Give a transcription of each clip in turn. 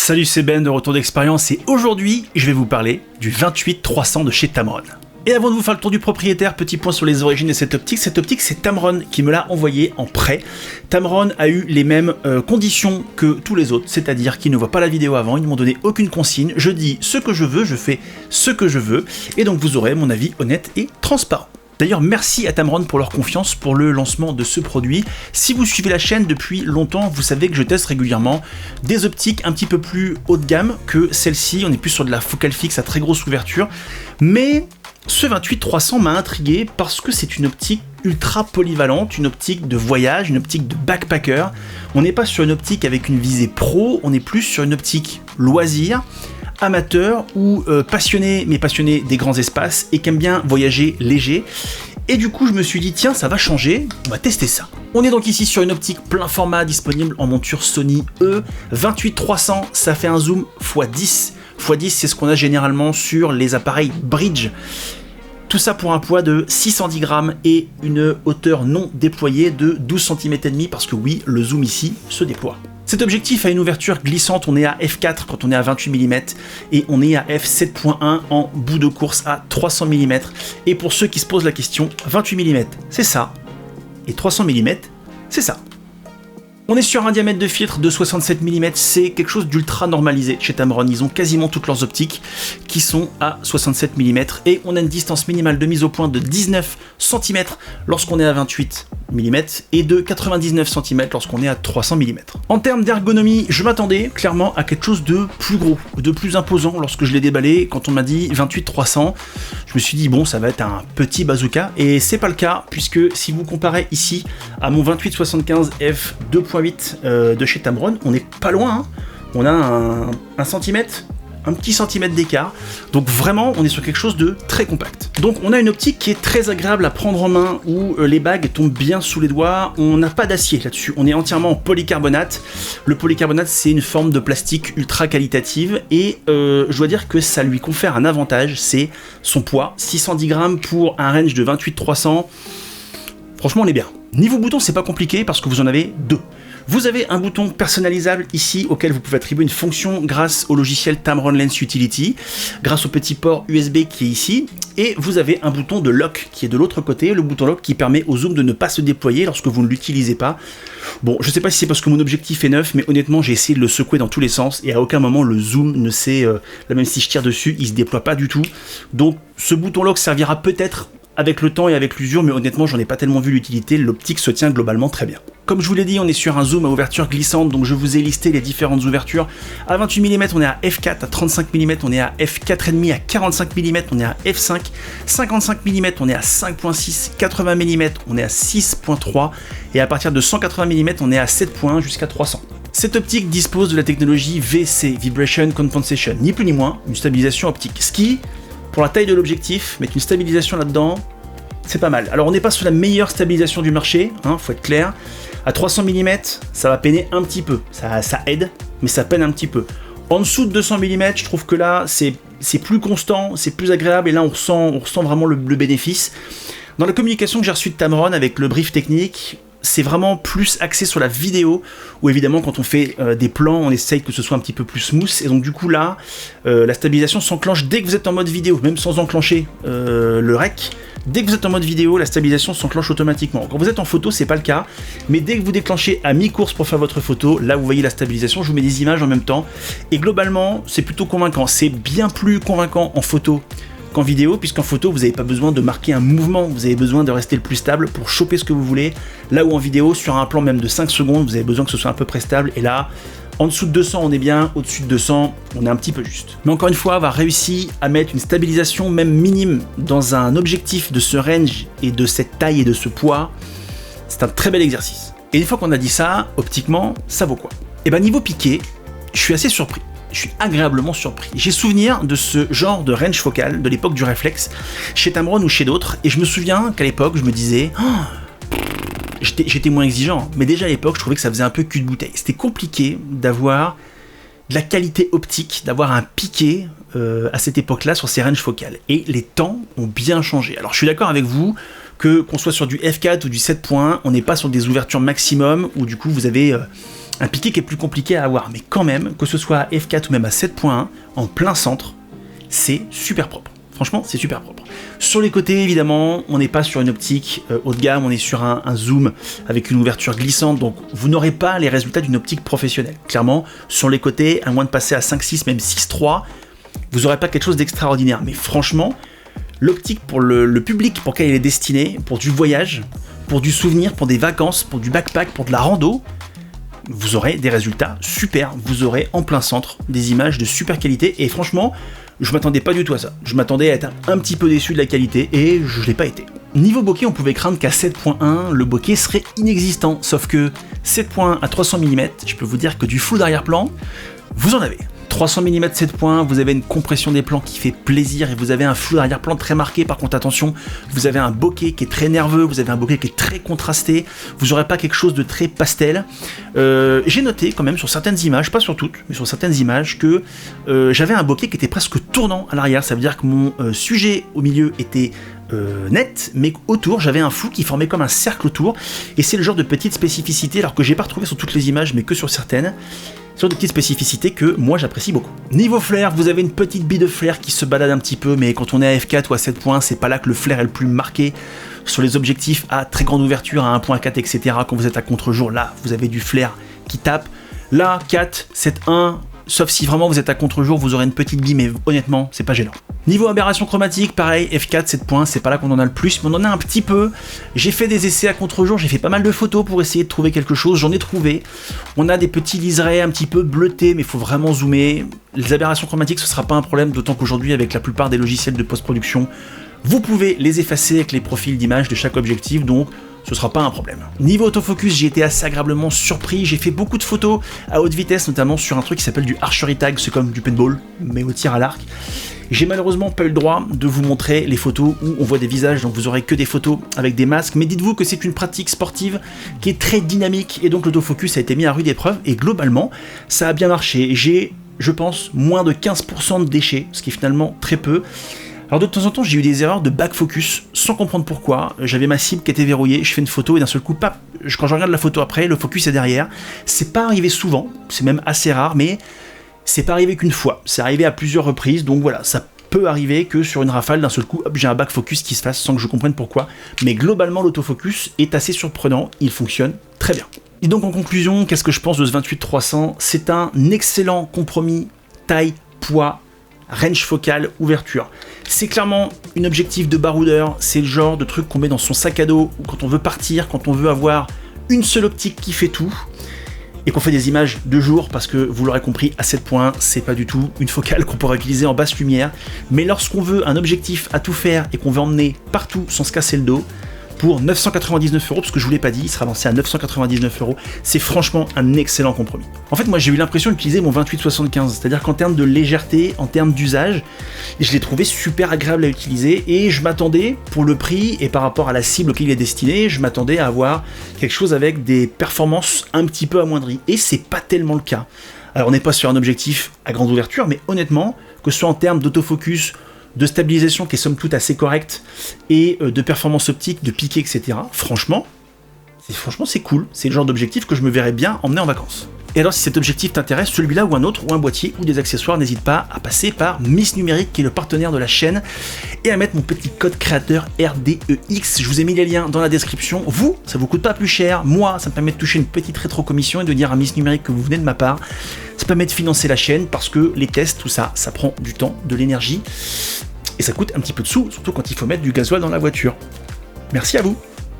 Salut, c'est Ben de Retour d'Expérience et aujourd'hui, je vais vous parler du 28-300 de chez Tamron. Et avant de vous faire le tour du propriétaire, petit point sur les origines de cette optique. Cette optique, c'est Tamron qui me l'a envoyée en prêt. Tamron a eu les mêmes conditions que tous les autres, c'est-à-dire qu'ils ne voient pas la vidéo avant, ils ne m'ont donné aucune consigne. Je dis ce que je veux, je fais ce que je veux, et donc vous aurez mon avis honnête et transparent. D'ailleurs, merci à Tamron pour leur confiance pour le lancement de ce produit. Si vous suivez la chaîne depuis longtemps, vous savez que je teste régulièrement des optiques un petit peu plus haut de gamme que celle-ci. On est plus sur de la focale fixe à très grosse ouverture. Mais ce 28-300 m'a intrigué parce que c'est une optique ultra polyvalente, une optique de voyage, une optique de backpacker. On n'est pas sur une optique avec une visée pro, on est plus sur une optique loisir, amateur ou passionné, mais passionné des grands espaces et qui aime bien voyager léger. Et du coup, je me suis dit, tiens, ça va changer, on va tester ça. On est donc ici sur une optique plein format disponible en monture Sony E. 28-300, ça fait un zoom x10. x10, c'est ce qu'on a généralement sur les appareils bridge. Tout ça pour un poids de 610 grammes et une hauteur non déployée de 12 cm et demi, parce que oui, le zoom ici se déploie. Cet objectif a une ouverture glissante, on est à f4 quand on est à 28 mm et on est à f7.1 en bout de course à 300 mm. Et pour ceux qui se posent la question, 28 mm c'est ça, et 300 mm c'est ça. On est sur un diamètre de filtre de 67 mm, c'est quelque chose d'ultra normalisé chez Tamron. Ils ont quasiment toutes leurs optiques qui sont à 67 mm et on a une distance minimale de mise au point de 19 cm lorsqu'on est à 28 mm et de 99 cm lorsqu'on est à 300 mm. En termes d'ergonomie, je m'attendais clairement à quelque chose de plus gros, de plus imposant lorsque je l'ai déballé. Quand on m'a dit 28-300, je me suis dit bon, ça va être un petit bazooka et c'est pas le cas puisque si vous comparez ici à mon 28-75 f 2.8 de chez Tamron, on n'est pas loin, hein. On a un centimètre, un petit centimètre d'écart, donc vraiment on est sur quelque chose de très compact. Donc on a une optique qui est très agréable à prendre en main, où les bagues tombent bien sous les doigts, on n'a pas d'acier là-dessus, on est entièrement en polycarbonate. Le polycarbonate c'est une forme de plastique ultra qualitative et je dois dire que ça lui confère un avantage, c'est son poids, 610 grammes pour un range de 28-300, franchement on est bien. Niveau bouton, c'est pas compliqué parce que vous en avez deux. Vous avez un bouton personnalisable ici auquel vous pouvez attribuer une fonction grâce au logiciel Tamron Lens Utility, grâce au petit port USB qui est ici, et vous avez un bouton de lock qui est de l'autre côté, le bouton lock qui permet au zoom de ne pas se déployer lorsque vous ne l'utilisez pas. Bon, je sais pas si c'est parce que mon objectif est neuf, mais honnêtement j'ai essayé de le secouer dans tous les sens et à aucun moment le zoom ne s'est, là même si je tire dessus, il se déploie pas du tout. Donc ce bouton lock servira peut-être avec le temps et avec l'usure, mais honnêtement j'en ai pas tellement vu l'utilité, l'optique se tient globalement très bien. Comme je vous l'ai dit, on est sur un zoom à ouverture glissante, donc je vous ai listé les différentes ouvertures. À 28 mm on est à f4, à 35 mm on est à f4,5, à 45 mm on est à f5, 55 mm on est à 5.6, 80 mm on est à 6.3, et à partir de 180 mm on est à 7.1 jusqu'à 300. Cette optique dispose de la technologie VC, Vibration Compensation, ni plus ni moins, une stabilisation optique. Ce qui, pour la taille de l'objectif, mettre une stabilisation là-dedans, c'est pas mal. Alors on n'est pas sur la meilleure stabilisation du marché, hein, faut être clair. À 300 mm, ça va peiner un petit peu, ça aide, mais ça peine un petit peu. En dessous de 200 mm, je trouve que là, c'est plus constant, c'est plus agréable, et là on ressent vraiment le bénéfice. Dans la communication que j'ai reçue de Tamron avec le brief technique, c'est vraiment plus axé sur la vidéo, où évidemment quand on fait des plans, on essaye que ce soit un petit peu plus smooth, et donc du coup là, la stabilisation s'enclenche dès que vous êtes en mode vidéo, même sans enclencher le rec. Dès que vous êtes en mode vidéo, la stabilisation s'enclenche automatiquement. Quand vous êtes en photo, c'est pas le cas, mais dès que vous déclenchez à mi-course pour faire votre photo, là vous voyez la stabilisation, je vous mets des images en même temps, et globalement, c'est plutôt convaincant. C'est bien plus convaincant en photo qu'en vidéo, puisqu'en photo, vous n'avez pas besoin de marquer un mouvement, vous avez besoin de rester le plus stable pour choper ce que vous voulez, là où en vidéo, sur un plan même de 5 secondes, vous avez besoin que ce soit un peu près stable, et là, en dessous de 200, on est bien, au-dessus de 200, on est un petit peu juste. Mais encore une fois, avoir réussi à mettre une stabilisation même minime dans un objectif de ce range et de cette taille et de ce poids, c'est un très bel exercice. Et une fois qu'on a dit ça, optiquement, ça vaut quoi? Et ben niveau piqué, je suis assez surpris. Je suis agréablement surpris. J'ai souvenir de ce genre de range focal de l'époque du réflexe, chez Tamron ou chez d'autres, et je me souviens qu'à l'époque, je me disais... J'étais moins exigeant, mais déjà à l'époque, je trouvais que ça faisait un peu cul de bouteille. C'était compliqué d'avoir de la qualité optique, d'avoir un piqué à cette époque-là sur ces ranges focales. Et les temps ont bien changé. Alors je suis d'accord avec vous que qu'on soit sur du f4 ou du 7.1, on n'est pas sur des ouvertures maximum où du coup vous avez Un piqué qui est plus compliqué à avoir, mais quand même, que ce soit à f4 ou même à 7.1, en plein centre, c'est super propre. Franchement, c'est super propre. Sur les côtés, évidemment, on n'est pas sur une optique haut de gamme, on est sur un zoom avec une ouverture glissante, donc vous n'aurez pas les résultats d'une optique professionnelle. Clairement, sur les côtés, à moins de passer à 5.6, même 6.3, vous n'aurez pas quelque chose d'extraordinaire. Mais franchement, l'optique pour le public pour lequel elle est destinée, pour du voyage, pour du souvenir, pour des vacances, pour du backpack, pour de la rando, vous aurez des résultats super. Vous aurez en plein centre des images de super qualité. Et franchement, je m'attendais pas du tout à ça. Je m'attendais à être un petit peu déçu de la qualité et je l'ai pas été. Niveau bokeh, on pouvait craindre qu'à 7.1, le bokeh serait inexistant. Sauf que 7.1 à 300 mm, je peux vous dire que du full d'arrière-plan, vous en avez. 300 mm 7 points, vous avez une compression des plans qui fait plaisir et vous avez un flou d'arrière-plan très marqué. Par contre, attention, vous avez un bokeh qui est très nerveux, vous avez un bokeh qui est très contrasté, vous n'aurez pas quelque chose de très pastel. J'ai noté quand même sur certaines images, pas sur toutes, mais sur certaines images, que j'avais un bokeh qui était presque tournant à l'arrière. Ça veut dire que mon sujet au milieu était net, mais autour j'avais un flou qui formait comme un cercle autour, et c'est le genre de petite spécificité, alors que j'ai pas retrouvé sur toutes les images, mais que sur certaines. Sur des petites spécificités que moi j'apprécie beaucoup. Niveau flair, vous avez une petite bille de flair qui se balade un petit peu, mais quand on est à f4 ou à 7 points, c'est pas là que le flair est le plus marqué. Sur les objectifs à très grande ouverture, à 1.4, etc., quand vous êtes à contre-jour, là, vous avez du flair qui tape. Là, 4, 7, 1, sauf si vraiment vous êtes à contre-jour, vous aurez une petite bille, mais honnêtement, c'est pas gênant. Niveau aberration chromatique, pareil, f4, 7 points, c'est pas là qu'on en a le plus, mais on en a un petit peu. J'ai fait des essais à contre-jour, j'ai fait pas mal de photos pour essayer de trouver quelque chose, j'en ai trouvé. On a des petits liserés un petit peu bleutés, mais il faut vraiment zoomer. Les aberrations chromatiques, ce sera pas un problème, d'autant qu'aujourd'hui, avec la plupart des logiciels de post-production, vous pouvez les effacer avec les profils d'image de chaque objectif, donc ce sera pas un problème. Niveau autofocus, j'ai été assez agréablement surpris, j'ai fait beaucoup de photos à haute vitesse, notamment sur un truc qui s'appelle du archery tag, c'est comme du paintball, mais au tir à l'arc. J'ai malheureusement pas eu le droit de vous montrer les photos où on voit des visages, donc vous aurez que des photos avec des masques, mais dites-vous que c'est une pratique sportive qui est très dynamique, et donc l'autofocus a été mis à rude épreuve, et globalement, ça a bien marché. J'ai, je pense, moins de 15% de déchets, ce qui est finalement très peu. Alors de temps en temps, j'ai eu des erreurs de back focus, sans comprendre pourquoi. J'avais ma cible qui était verrouillée, je fais une photo et d'un seul coup, paf, quand je regarde la photo après, le focus est derrière. C'est pas arrivé souvent, c'est même assez rare, mais c'est pas arrivé qu'une fois. C'est arrivé à plusieurs reprises, donc voilà, ça peut arriver que sur une rafale, d'un seul coup, hop, j'ai un back focus qui se fasse sans que je comprenne pourquoi. Mais globalement, l'autofocus est assez surprenant, il fonctionne très bien. Et donc en conclusion, qu'est-ce que je pense de ce 28-300 ? C'est un excellent compromis taille, poids, range focal, ouverture. C'est clairement une objectif de baroudeur, c'est le genre de truc qu'on met dans son sac à dos quand on veut partir, quand on veut avoir une seule optique qui fait tout, et qu'on fait des images de jour, parce que vous l'aurez compris, à 7 points, c'est pas du tout une focale qu'on pourrait utiliser en basse lumière, mais lorsqu'on veut un objectif à tout faire et qu'on veut emmener partout sans se casser le dos, pour 999€, parce que je vous l'ai pas dit, il sera lancé à 999€, c'est franchement un excellent compromis. En fait, moi j'ai eu l'impression d'utiliser mon 28-75, c'est-à-dire qu'en termes de légèreté, en termes d'usage, je l'ai trouvé super agréable à utiliser, et je m'attendais, pour le prix et par rapport à la cible auquel il est destiné, je m'attendais à avoir quelque chose avec des performances un petit peu amoindries, et c'est pas tellement le cas. Alors on n'est pas sur un objectif à grande ouverture, mais honnêtement, que ce soit en termes d'autofocus, de stabilisation qui est somme toute assez correcte, et de performance optique, de piqué, etc. Franchement, c'est cool, c'est le genre d'objectif que je me verrais bien emmener en vacances. Et alors si cet objectif t'intéresse, celui-là ou un autre, ou un boîtier, ou des accessoires, n'hésite pas à passer par Miss Numérique, qui est le partenaire de la chaîne, et à mettre mon petit code créateur RDEX. Je vous ai mis les liens dans la description. Vous, ça vous coûte pas plus cher. Moi, ça me permet de toucher une petite rétro-commission et de dire à Miss Numérique que vous venez de ma part. Ça permet de financer la chaîne, parce que les tests, tout ça, ça prend du temps, de l'énergie, et ça coûte un petit peu de sous, surtout quand il faut mettre du gasoil dans la voiture. Merci à vous.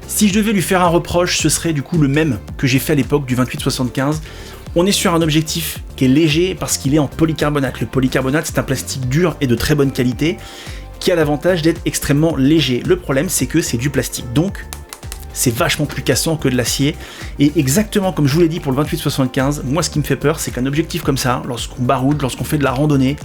Si je devais lui faire un reproche, ce serait du coup le même que j'ai fait à l'époque du 28-75. On est sur un objectif qui est léger parce qu'il est en polycarbonate. Le polycarbonate, c'est un plastique dur et de très bonne qualité qui a l'avantage d'être extrêmement léger. Le problème, c'est que c'est du plastique, donc c'est vachement plus cassant que de l'acier. Et exactement comme je vous l'ai dit pour le 28-75, moi ce qui me fait peur, c'est qu'un objectif comme ça, lorsqu'on baroude, lorsqu'on fait de la randonnée,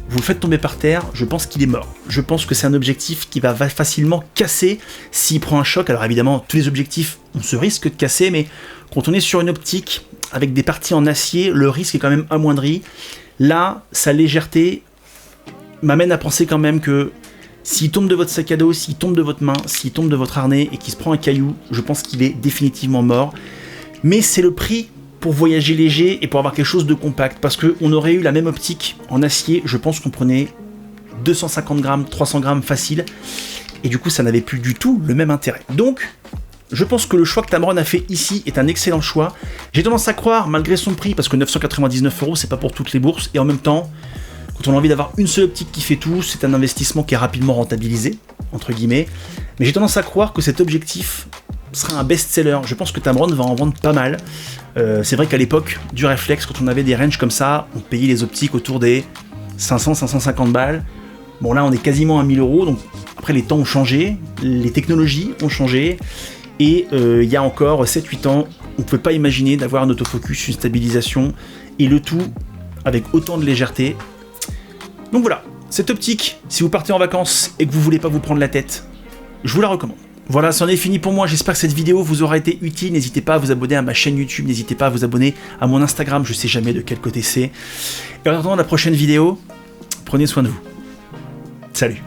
vous le faites tomber par terre, je pense qu'il est mort. Je pense que c'est un objectif qui va facilement casser s'il prend un choc. Alors évidemment, tous les objectifs, on se risque de casser, mais quand on est sur une optique avec des parties en acier, le risque est quand même amoindri. Là, sa légèreté m'amène à penser quand même que s'il tombe de votre sac à dos, s'il tombe de votre main, s'il tombe de votre harnais et qu'il se prend un caillou, je pense qu'il est définitivement mort. Mais c'est le prix pour voyager léger et pour avoir quelque chose de compact, parce qu'on aurait eu la même optique en acier, je pense qu'on prenait 250 grammes, 300 grammes facile, et du coup ça n'avait plus du tout le même intérêt. Donc, je pense que le choix que Tamron a fait ici est un excellent choix. J'ai tendance à croire, malgré son prix, parce que 999 €, c'est pas pour toutes les bourses, et en même temps, quand on a envie d'avoir une seule optique qui fait tout, c'est un investissement qui est rapidement rentabilisé, entre guillemets. Mais j'ai tendance à croire que cet objectif sera un best-seller. Je pense que Tamron va en vendre pas mal. C'est vrai qu'à l'époque du réflexe, quand on avait des ranges comme ça, on payait les optiques autour des 500-550 balles. Bon là, on est quasiment à 1000 €, donc après les temps ont changé, les technologies ont changé, et il y a encore 7-8 ans, on ne pouvait pas imaginer d'avoir un autofocus, une stabilisation, et le tout avec autant de légèreté. Donc voilà, cette optique, si vous partez en vacances et que vous voulez pas vous prendre la tête, je vous la recommande. Voilà, c'en est fini pour moi, j'espère que cette vidéo vous aura été utile, n'hésitez pas à vous abonner à ma chaîne YouTube, n'hésitez pas à vous abonner à mon Instagram, je sais jamais de quel côté c'est. Et en attendant la prochaine vidéo, prenez soin de vous. Salut.